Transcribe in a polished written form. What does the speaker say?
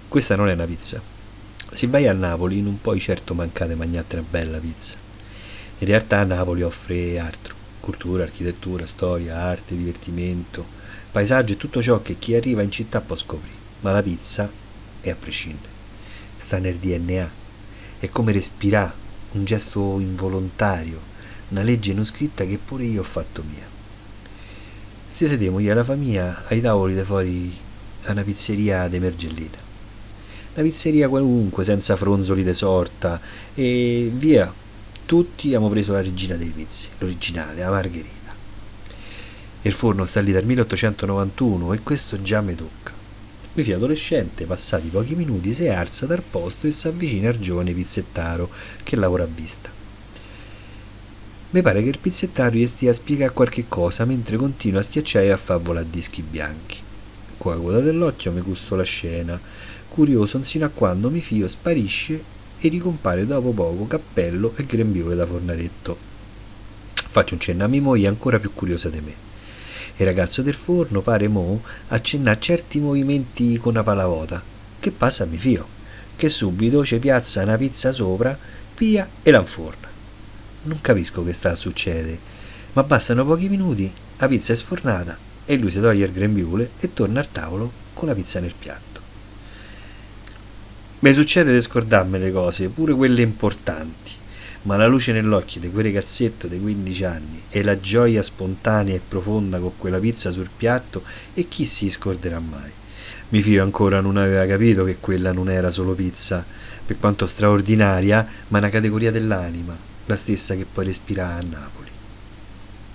Questa non è una pizza. Se vai a Napoli non puoi certo mancare di mangiare una bella pizza. In realtà Napoli offre altro: cultura, architettura, storia, arte, divertimento, paesaggio e tutto ciò che chi arriva in città può scoprire. Ma la pizza è a prescindere. Sta nel DNA. È come respirare, un gesto involontario, una legge non scritta che pure io ho fatto mia. Si sedemmo io e la famiglia ai tavoli de fuori a una pizzeria de Mergellina. Una pizzeria qualunque, senza fronzoli de sorta, e via. Tutti abbiamo preso la regina dei pizzi, l'originale, la margherita. Il forno sta lì dal 1891 e questo già mi tocca. Mi fia adolescente, passati pochi minuti, si alza dal posto e si avvicina al giovane pizzettaro che lavora a vista. Mi pare che il pizzettaro gli stia a spiegare qualche cosa mentre continua a schiacciare e a far volare dischi bianchi. Con la coda dell'occhio mi gusto la scena, curioso sino a quando mi fio sparisce e ricompare dopo poco cappello e grembiule da fornaretto. Faccio un cenno a mia moglie ancora più curiosa di me. Il ragazzo del forno pare mo accennare certi movimenti con una palavota. Che passa mi fio? Che subito ci piazza una pizza sopra, pia e la inforna. Non capisco che sta a succedere, ma bastano pochi minuti, la pizza è sfornata e lui si toglie il grembiule e torna al tavolo con la pizza nel piatto. Mi succede di scordarmi le cose, pure quelle importanti, ma la luce nell'occhio di quel ragazzetto dei 15 anni e la gioia spontanea e profonda con quella pizza sul piatto, e chi si scorderà mai? Mio figlio ancora non aveva capito che quella non era solo pizza, per quanto straordinaria, ma una categoria dell'anima, la stessa che poi respira a Napoli.